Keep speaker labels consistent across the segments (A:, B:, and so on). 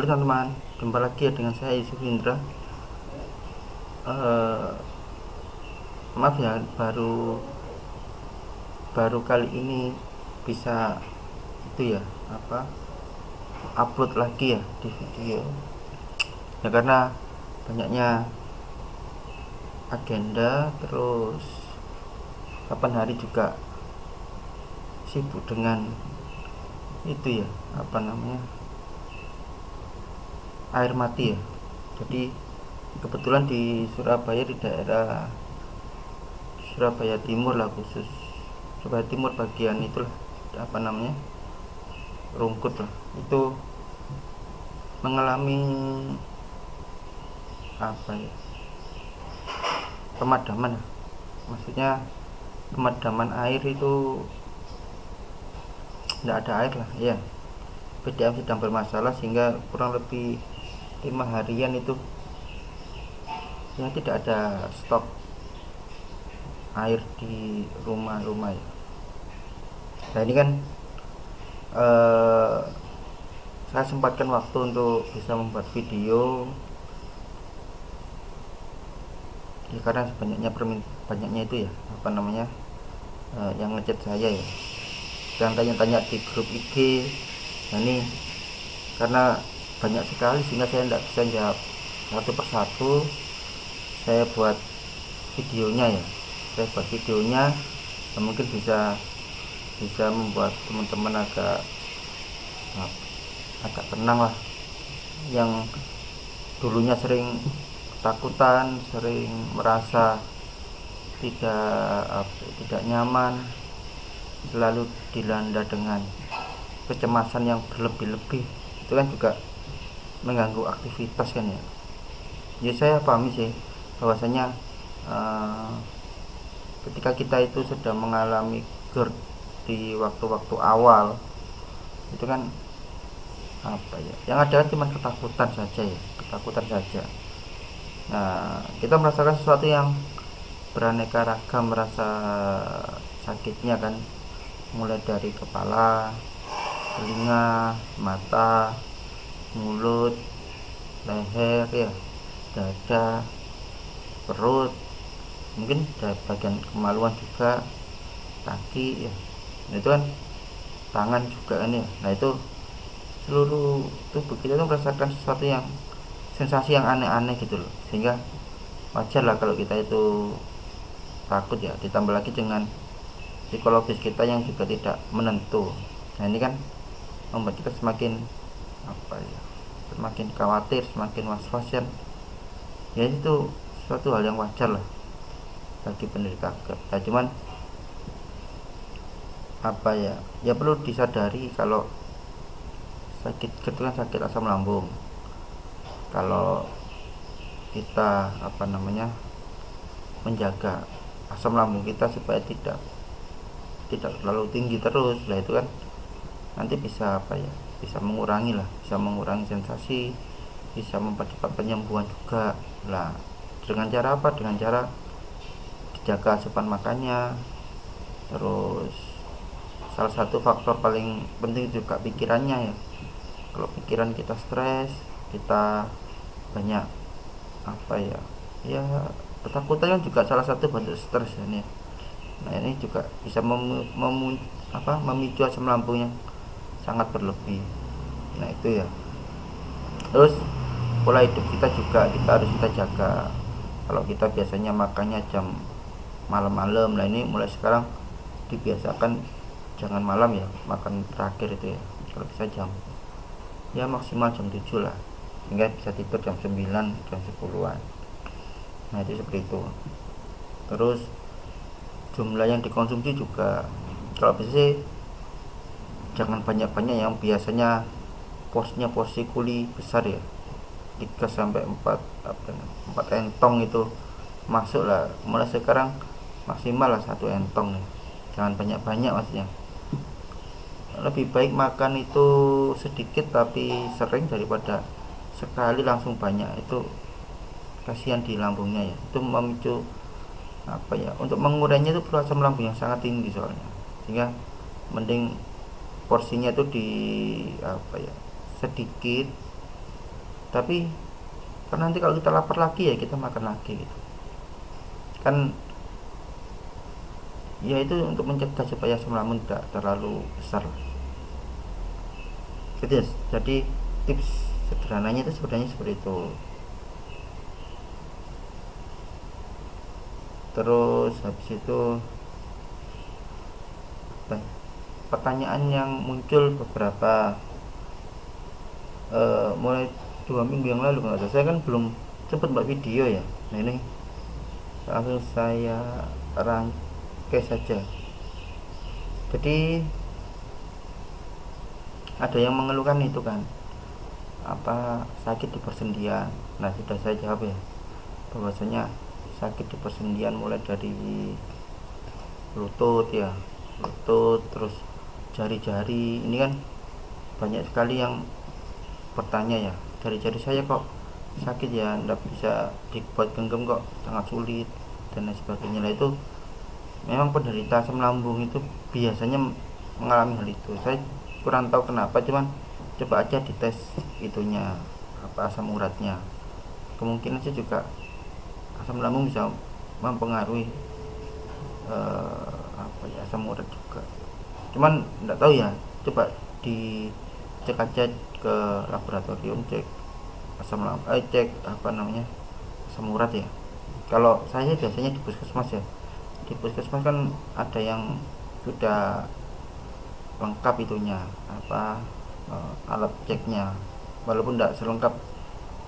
A: Halo teman-teman, jumpa lagi ya dengan saya Yusuf Indra. Maaf ya, baru kali ini bisa itu ya upload lagi ya di video ya, karena banyaknya agenda, terus kapan hari juga sibuk dengan itu ya, air mati ya. Jadi kebetulan di Surabaya, di daerah Surabaya Timur lah, khusus Surabaya Timur bagian itulah Rungkut lah, itu mengalami pemadaman, maksudnya pemadaman air itu tidak ada air lah ya. PDAM sedang bermasalah sehingga kurang lebih 5 harian itu ya tidak ada stok air di rumah-rumah ya. Nah ini kan saya sempatkan waktu untuk bisa membuat video ya, karena banyaknya itu ya yang ngechat saya ya, yang tanya-tanya di grup IG. Nah ini karena banyak sekali sehingga saya tidak bisa jawab satu persatu. Saya buat videonya ya, mungkin bisa membuat teman-teman agak tenang lah, yang dulunya sering ketakutan, sering merasa tidak nyaman, selalu dilanda dengan kecemasan yang berlebih-lebih. Itu kan juga mengganggu aktivitas kan ya. Ya saya pahami sih bahwasanya ketika kita itu sedang mengalami GERD di waktu-waktu awal itu kan yang ada cuma ketakutan saja. Nah, kita merasakan sesuatu yang beraneka ragam rasa sakitnya kan, mulai dari kepala, telinga, mata, mulut, leher ya, dada, perut, mungkin ada bagian kemaluan juga, kaki ya. Nah, itu kan tangan juga kan ya. Nah itu seluruh tubuh kita tuh merasakan sesuatu yang sensasi yang aneh-aneh gitu loh, sehingga wajar lah kalau kita itu takut ya, ditambah lagi dengan psikologis kita yang juga tidak menentu. Nah ini kan membuat kita semakin semakin khawatir, semakin was-was ya. Ya itu suatu hal yang wajar lah bagi penderita GERD. Nah, cuman ya perlu disadari kalau sakit GERD itu kan sakit asam lambung. Kalau kita menjaga asam lambung kita supaya tidak terlalu tinggi terus lah, itu kan nanti bisa mengurangi sensasi, bisa mempercepat penyembuhan juga lah. Dengan cara dengan cara dijaga asupan makannya. Terus salah satu faktor paling penting juga pikirannya ya. Kalau pikiran kita stres, kita banyak ketakutan kan juga salah satu bentuk stres ini. Nah ini juga bisa memicu asam lambung yang sangat berlebih. Nah itu ya. Terus pola hidup kita juga harus kita jaga. Kalau kita biasanya makannya jam malam-malam, nah ini mulai sekarang dibiasakan jangan malam ya, makan terakhir itu ya. Kalau bisa maksimal jam 7 lah, sehingga bisa tidur jam 9, jam 10-an. Nah itu seperti itu. Terus jumlah yang dikonsumsi juga kalau bisa sih jangan banyak-banyak, yang biasanya porsi kuli besar ya, 3 sampai 4 entong itu masuk lah. Mulai sekarang maksimal lah 1 entong nih. Jangan banyak-banyak maksudnya. Lebih baik makan itu sedikit tapi sering daripada sekali langsung banyak. Itu kasihan di lambungnya ya. Itu memicu untuk menguranginya itu perlu asam lambung yang sangat tinggi soalnya, sehingga mending porsinya itu sedikit Tapi karena nanti kalau kita lapar lagi ya kita makan lagi gitu kan, ya itu untuk mencegah supaya asam lambung tidak terlalu besar gitu ya. Jadi tips sederhananya itu sebenarnya seperti itu. Terus habis itu pertanyaan yang muncul beberapa mulai 2 minggu yang lalu nggak saya kan belum sempat buat video ya. Nah ini langsung saya rangkai saja. Jadi ada yang mengeluhkan itu kan apa sakit di persendian. Nah sudah saya jawab ya, bahwasanya sakit di persendian mulai dari lutut ya, lutut terus jari-jari ini kan banyak sekali yang bertanya ya, jari-jari saya kok sakit ya, tidak bisa dibuat genggam kok, sangat sulit dan lain sebagainya. Nah itu memang penderita asam lambung itu biasanya mengalami hal itu. Saya kurang tahu kenapa, cuman coba aja dites itunya apa asam uratnya. Kemungkinan sih juga asam lambung bisa mempengaruhi apa ya, asam urat juga. Cuman tidak tahu ya, coba dicek aja ke laboratorium, cek asam lambung, cek apa namanya asam urat ya. Kalau saya biasanya di puskesmas ya, di puskesmas kan ada yang sudah lengkap itunya apa alat ceknya, walaupun tidak selengkap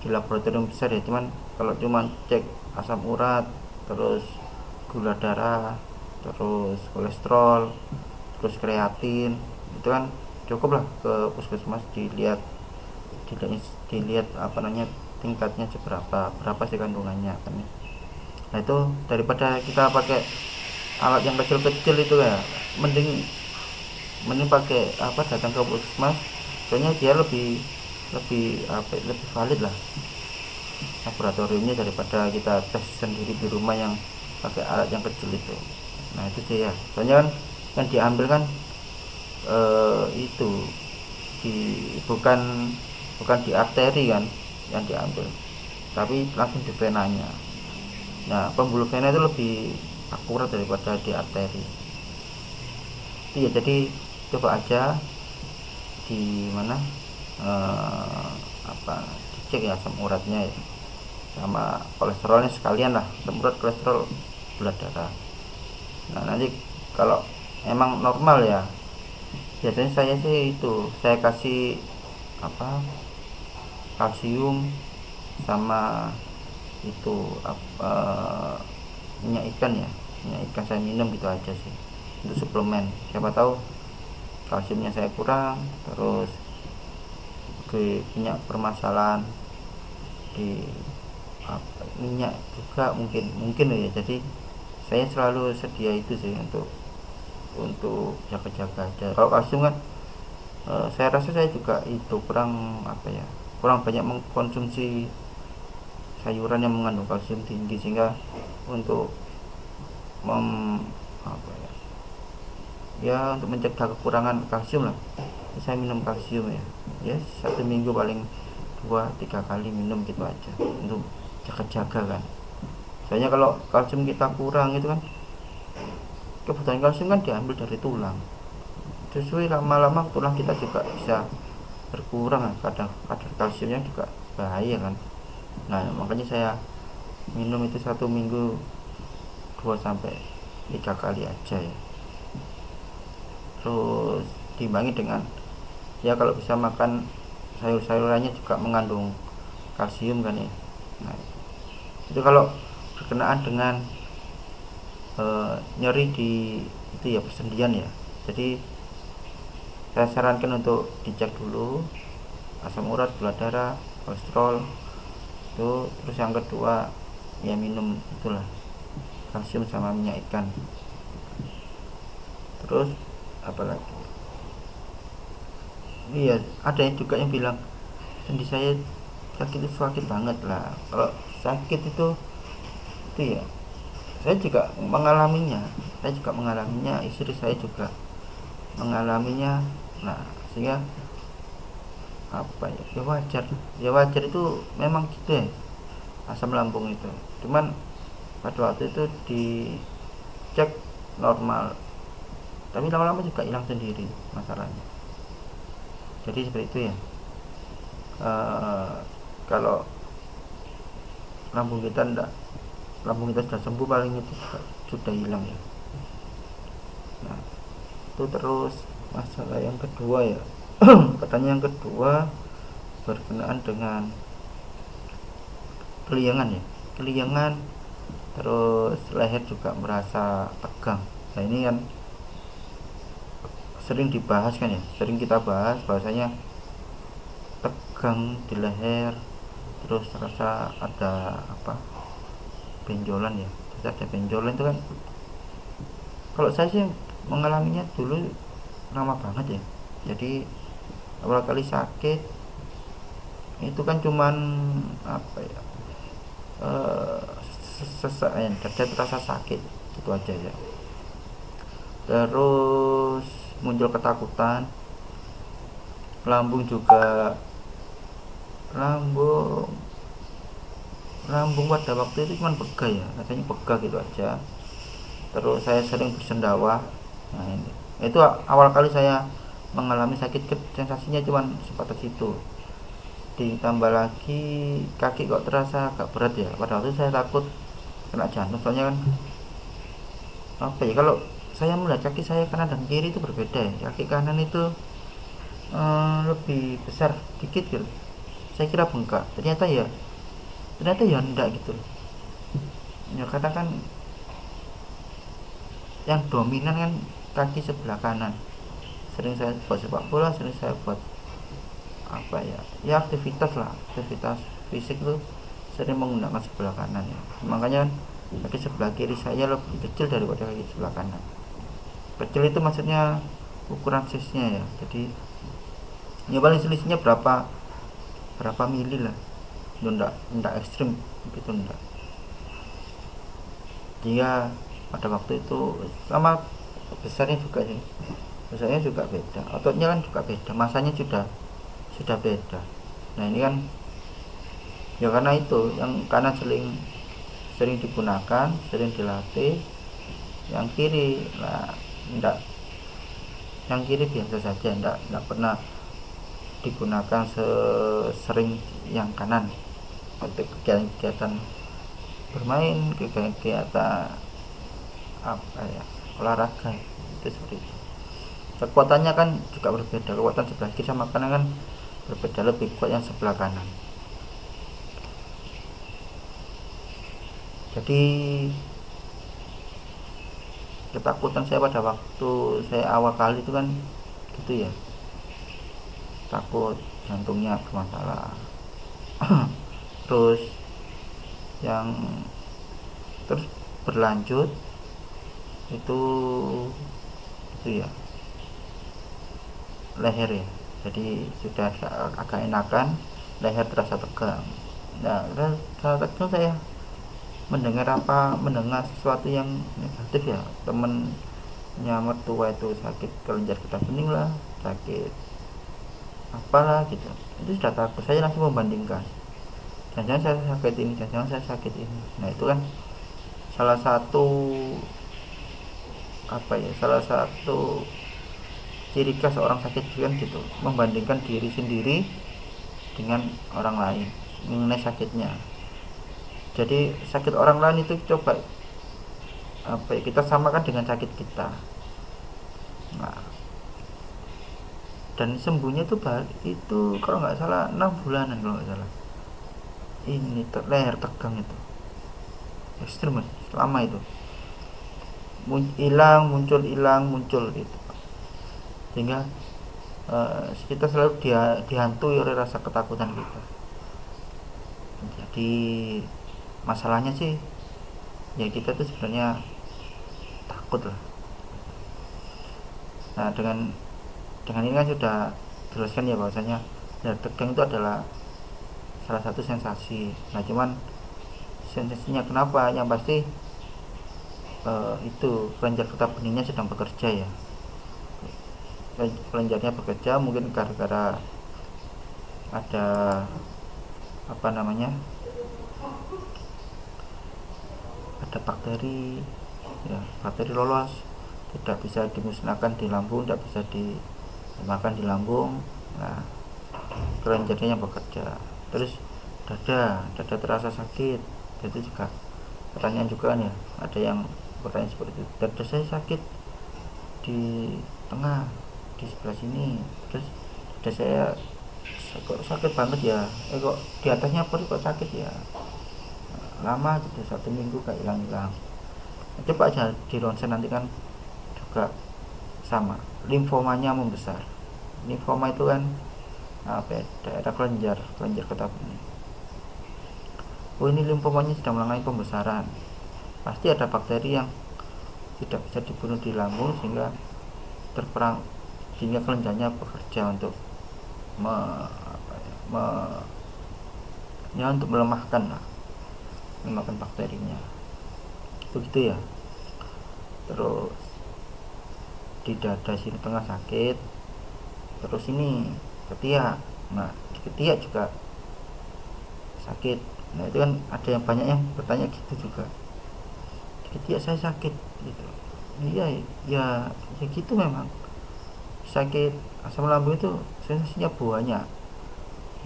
A: di laboratorium besar ya, cuman kalau cuman cek asam urat, terus gula darah, terus kolesterol, terus kreatin, itu kan cukup lah ke puskesmas dilihat dilihat apa namanya tingkatnya seberapa, berapa sih kandungannya kan. Nah itu daripada kita pakai alat yang kecil-kecil itu ya, mending mending pakai apa, datang ke puskesmas, soalnya dia lebih lebih apa, lebih valid lah laboratoriumnya daripada kita tes sendiri di rumah yang pakai alat yang kecil itu. Nah itu sih ya, soalnya kan yang diambil kan itu di bukan bukan di arteri kan yang diambil, tapi langsung di venanya. Nah pembuluh vena itu lebih akurat daripada di arteri. Iya, jadi coba aja di mana apa dicek ya asam uratnya ya, sama kolesterolnya sekalian lah, asam urat, kolesterol, gula darah. Nah nanti kalau emang normal ya, biasanya saya sih itu saya kasih apa kalsium sama itu apa, minyak ikan ya, minyak ikan saya minum gitu aja sih untuk suplemen. Siapa tahu kalsiumnya saya kurang, terus punya permasalahan di apa, minyak juga mungkin ya. Jadi saya selalu sedia itu sih untuk jaga-jaga aja. Kalau kalsium kan saya rasa saya juga itu kurang apa ya, kurang banyak mengkonsumsi sayuran yang mengandung kalsium tinggi, sehingga untuk apa ya untuk mencegah kekurangan kalsium lah, saya minum kalsium ya 1 minggu paling 2-3 kali minum gitu aja untuk jaga-jaga kan. Soalnya kalau kalsium kita kurang itu kan, kebutuhan kalsium kan diambil dari tulang, sesuai lama-lama tulang kita juga bisa berkurang, kadar kalsiumnya juga bahaya kan. Nah makanya saya minum itu 1 minggu 2-3 kali aja ya. Terus diimbangi dengan ya kalau bisa makan sayur-sayurannya juga mengandung kalsium kan ya. Nah itu kalau berkenaan dengan nyeri di itu ya persendian ya, jadi saya sarankan untuk dicek dulu asam urat, gula darah, kolesterol itu. Terus yang kedua ya minum itulah kalsium sama minyak ikan. Terus apalagi iya, ada yang juga yang bilang sendi saya sakit itu sakit banget lah. Kalau sakit itu ya saya juga mengalaminya, istri saya juga mengalaminya. Nah sehingga apa ya, ya wajar itu memang gitu ya, asam lambung itu. Cuman pada waktu itu dicek normal, tapi lama-lama juga hilang sendiri masalahnya. Jadi seperti itu ya. Eh, Kalau lambung kita enggak, lambung kita sudah sembuh paling itu sudah hilang ya. Nah itu. Terus masalah yang kedua ya, katanya yang kedua berkenaan dengan keliengan ya, keliengan, terus leher juga merasa tegang. Nah ini kan sering dibahas kan ya, sering kita bahas bahwasanya tegang di leher, terus rasa ada apa, benjolan ya, terus ada benjolan itu kan, kalau saya sih mengalaminya dulu lama banget ya. Jadi awal kali sakit itu kan cuman apa ya, eh, sesak ya, ada terasa sakit itu aja ya. Terus muncul ketakutan, lambung juga, lambung lambung pada waktu itu cuma begah ya, rasanya begah gitu aja. Terus saya sering bersendawa. Nah ini itu awal kali saya mengalami sakit, sensasinya cuma sebatas itu. Ditambah lagi kaki kok terasa agak berat ya, pada waktu itu saya takut kena jantung, soalnya kan apa ya, kalau saya melihat kaki saya kanan dan kiri itu berbeda ya. Kaki kanan itu lebih besar dikit gitu, saya kira bengkak, ternyata ya enggak gitu ya. Karena kan yang dominan kan kaki sebelah kanan. Sering saya buat sepak bola, sering saya buat apa ya, ya aktivitas lah, aktivitas fisik tuh sering menggunakan sebelah kanan ya. Makanya kaki sebelah kiri saya lebih kecil daripada kaki sebelah kanan. Kecil itu maksudnya ukuran size-nya ya. Jadi ya paling selisihnya berapa berapa mili lah, itu enggak ekstrim gitu, enggak. Dia pada waktu itu sama, besarnya juga sih, besarnya juga beda, ototnya kan juga beda, masanya sudah beda. Nah ini kan ya karena itu yang kanan sering sering digunakan, sering dilatih, yang kiri lah enggak, yang kiri biasa saja, enggak pernah digunakan sesering yang kanan untuk kegiatan-kegiatan bermain, kegiatan apa ya, olahraga itu seperti itu. Kekuatannya kan juga berbeda, kekuatan sebelah kiri sama kanan kan berbeda, lebih kuat yang sebelah kanan. Jadi ketakutan saya pada waktu saya awal kali itu kan gitu ya, takut jantungnya bermasalah. Terus yang terus berlanjut itu ya leher ya, jadi sudah agak enakan, leher terasa tegang. Nah saat tegang saya mendengar sesuatu yang negatif ya, temennya mertua itu sakit kelenjar getah bening lah, sakit apalah gitu. Itu sudah takut, saya langsung membandingkan, jangan-jangan saya sakit ini, jangan-jangan saya sakit ini. Nah itu kan salah satu apa ya, salah satu ciri khas orang sakit kan gitu, membandingkan diri sendiri dengan orang lain mengenai sakitnya. Jadi sakit orang lain itu coba apa ya, kita samakan dengan sakit kita. Nah, dan sembuhnya itu kalau nggak salah 6 bulanan kalau nggak salah. Ini leher tegang itu ekstrim selama itu, hilang muncul itu, sehingga kita selalu dihantui oleh rasa ketakutan kita. Jadi masalahnya sih ya, kita tuh sebenarnya takut lah. Nah dengan ini kan sudah jelaskan ya bahwasanya leher tegang itu adalah salah satu sensasi. Nah cuman sensasinya kenapa, yang pasti itu kelenjar getah beningnya sedang bekerja ya, kelenjarnya bekerja, mungkin gara-gara ada apa namanya, ada bakteri ya, bakteri lolos, tidak bisa dimusnahkan di lambung, tidak bisa dimakan di lambung. Nah, kelenjarnya bekerja. Terus dada terasa sakit, itu juga pertanyaan juga kan ya, ada yang bertanya seperti itu, dada saya sakit di tengah, di sebelah sini, terus dada saya kok sakit banget ya, kok di atasnya perut kok sakit ya, lama gitu 1 minggu gak hilang-hilang. Coba aja di ronsen nanti kan juga sama, limfomanya membesar. Limfoma itu kan apa ya, daerah kelenjar getah bening. Oh, ini limfomanya sedang mengalami pembesaran, pasti ada bakteri yang tidak bisa dibunuh di lambung sehingga terperang, sehingga kelenjarnya bekerja untuk untuk melemahkan bakterinya, begitu ya. Terus di dada sini tengah sakit, terus ini ketiak, nah di ketiak juga sakit. Nah itu kan ada yang banyak yang bertanya gitu juga, di ketiak saya sakit gitu. Iya ya, ya gitu memang. Sakit asam lambung itu sensasinya banyak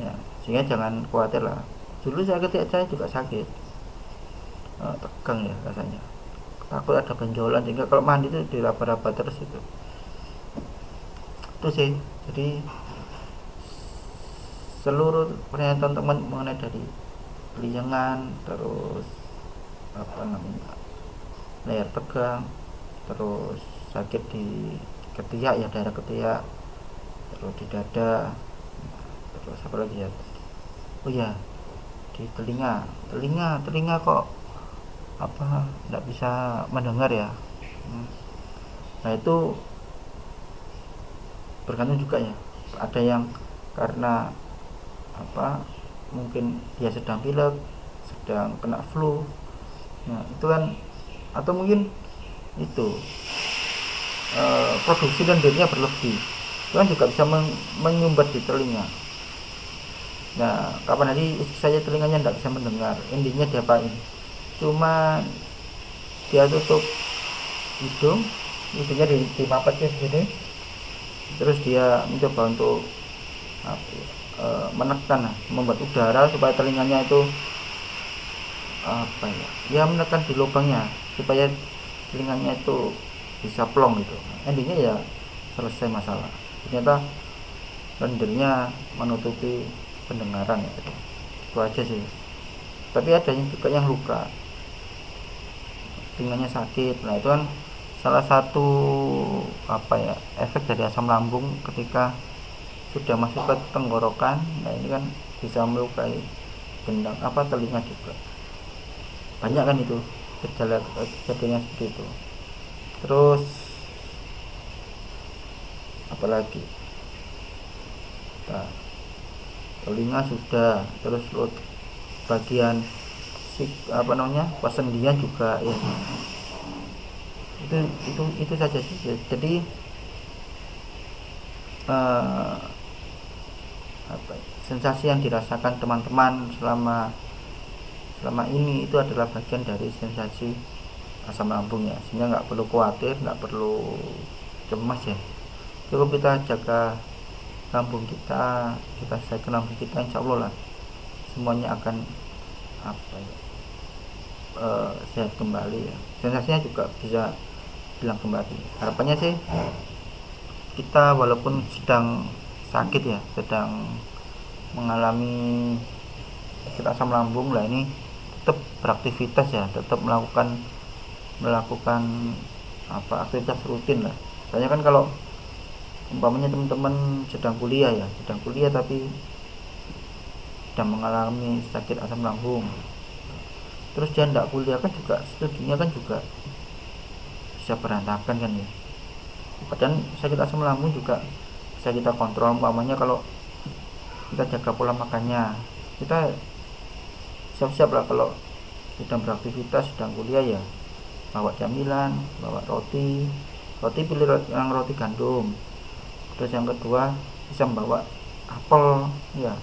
A: ya, sehingga jangan khawatir lah. Dulu saya ketiak saya juga sakit, tegang ya rasanya, takut ada benjolan, sehingga kalau mandi itu diraba-raba terus itu sih. Jadi seluruh pernyataan teman mengenai dari keliengan, terus apa namanya, leher tegang, terus sakit di ketiak ya, daerah ketiak, terus di dada, terus apa lagi ya, oh ya, di telinga kok apa nggak bisa mendengar ya. Nah itu bergantung juga ya, ada yang karena apa, mungkin dia sedang pilek, sedang kena flu, nah itu kan, atau mungkin itu produksi lendirnya berlebih, itu kan juga bisa menyumbat di telinga. Nah kapan hari saya telinganya tidak bisa mendengar, intinya diapain, cuma dia tutup hidungnya dimapatnya di sini, terus dia mencoba untuk menekan, membuat udara supaya telinganya itu apa ya, menekan di lubangnya supaya telinganya itu bisa plong gitu. Endingnya ya selesai masalah, ternyata lendirnya menutupi pendengaran ya gitu. Itu aja sih. Tapi ada juga yang luka, telinganya sakit. Nah itu kan salah satu apa ya, efek dari asam lambung ketika sudah masuk ke tenggorokan. Nah ini kan bisa melukai gendang apa, telinga juga banyak kan itu kejadiannya seperti itu. Terus apalagi, nah, telinga sudah, terus bagian apa namanya, persendian juga ya, itu saja sih. Jadi apa, sensasi yang dirasakan teman-teman selama ini itu adalah bagian dari sensasi asam lambung ya, sehingga nggak perlu khawatir, nggak perlu cemas ya. Cukup kita jaga lambung kita jaga lambung kita, insya Allah lah semuanya akan apa ya, sehat kembali ya. Sensasinya juga bisa hilang kembali. Harapannya sih kita walaupun sedang sakit ya, sedang mengalami sakit asam lambung lah, ini tetap beraktivitas ya, tetap melakukan apa, aktivitas rutin lah. Soalnya kan kalau umpamanya teman-teman sedang kuliah tapi sedang mengalami sakit asam lambung, terus dia tidak kuliah kan juga studinya kan juga bisa berantakan kan ya. Padahal sakit asam lambung juga bisa kita kontrol. Umpamanya kalau kita jaga pola makannya, kita siap-siap lah kalau sedang beraktivitas, sedang kuliah ya, bawa camilan, bawa roti pilih roti gandum. Terus yang kedua bisa membawa apel ya,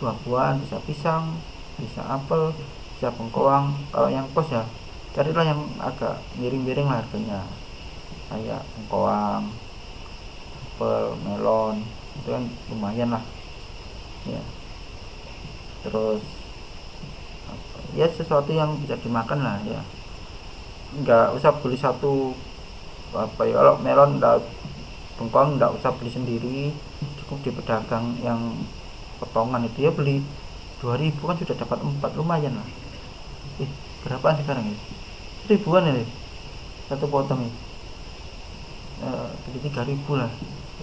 A: buah-buahan, bisa pisang, bisa apel, bisa bengkoang. Kalau yang kos ya carilah yang agak miring-miring lah harganya, kayak bengkoang, apel, melon, itu kan lumayan lah ya. Terus ya sesuatu yang bisa dimakan lah ya, nggak usah beli satu apa ya. Kalau melon enggak, bengkoang nggak usah beli sendiri, cukup di pedagang yang potongan itu ya, beli 2000 kan sudah dapat 4, lumayan lah. Berapaan sekarang ya, ribuan ya satu potong ya. Beli 3000 lah,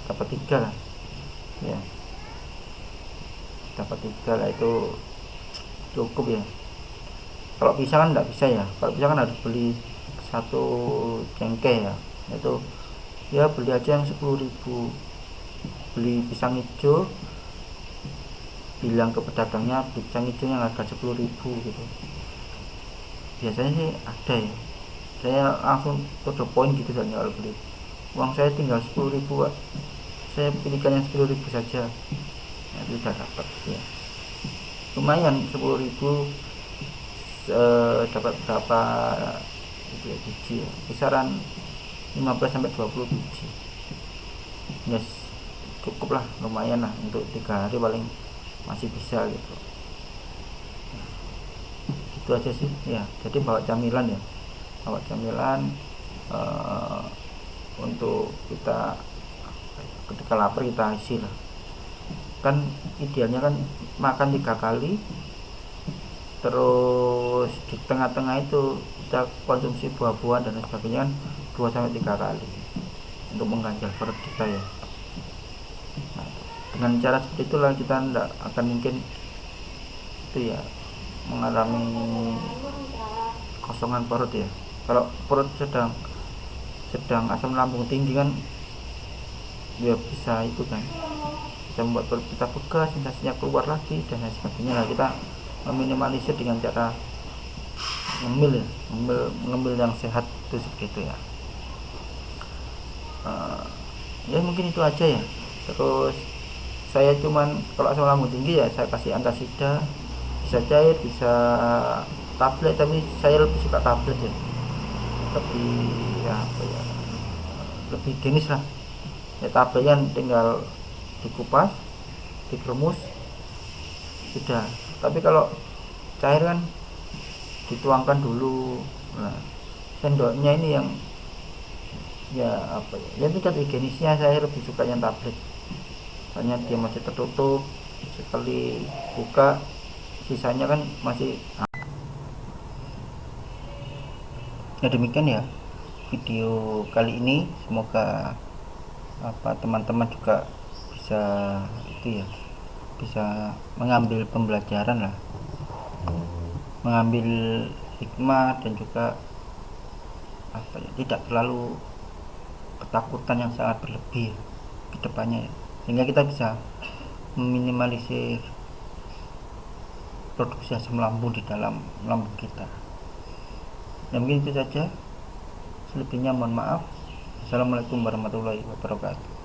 A: dapat 3 lah ya, dapat 3 lah, itu cukup ya. Kalau pisang kan nggak bisa ya, kalau pisang kan harus beli satu cengkeh ya, itu ya beli aja yang 10.000. Beli pisang hijau, bilang ke pedagangnya beli pisang hijau yang harga 10.000 gitu, biasanya sih ada ya. Saya langsung to the point gitu soalnya, kalau beli uang saya tinggal 10.000 Pak, saya pilihkan yang 10.000 saja, nah, itu sudah dapat ya, lumayan 10.000. Dapat berapa itu ya, biji ya, kisaran 15 sampai 20 biji. Yes, cukup lah, lumayan lah untuk 3 hari paling masih bisa gitu. Itu aja sih ya. Jadi bawa camilan ya, bawa camilan untuk kita ketika lapar kita isi lah. Kan idealnya kan makan 3 kali, terus di tengah-tengah itu kita konsumsi buah-buahan dan sebagainya kan 2 sampai 3 kali untuk mengganjal perut kita ya. Nah, dengan cara seperti itulah kita tidak akan mungkin itu ya mengalami kosongan perut ya. Kalau perut sedang asam lambung tinggi kan ya bisa itu kan, bisa membuat perut kita pegal, sensasinya keluar lagi dan lain sebagainya. Nah, kita meminimalisir dengan cara ngemil ya, ngemil yang sehat itu seperti itu ya. Ya mungkin itu aja ya. Terus saya cuman kalau asam lambung tinggi ya saya kasih antasida, bisa cair bisa tablet, tapi saya lebih suka tablet ya, lebih ya apa ya, lebih jenis lah ya. Tablet kan tinggal dikupas, dikerumus, sudah. Tapi kalau cair kan dituangkan dulu. Nah, sendoknya ini yang ya apa ya, yang tingkat higienisnya saya lebih suka yang tablet, soalnya dia masih tertutup, sekali buka sisanya kan masih. Ya demikian ya video kali ini, semoga apa teman-teman juga bisa itu ya, bisa mengambil pembelajaran lah, mengambil hikmah, dan juga apa ya, tidak terlalu ketakutan yang sangat berlebih ke depannya ya, sehingga kita bisa meminimalisir produksi asam lambung di dalam lambung kita. Dan mungkin itu saja, selebihnya mohon maaf. Assalamualaikum warahmatullahi wabarakatuh.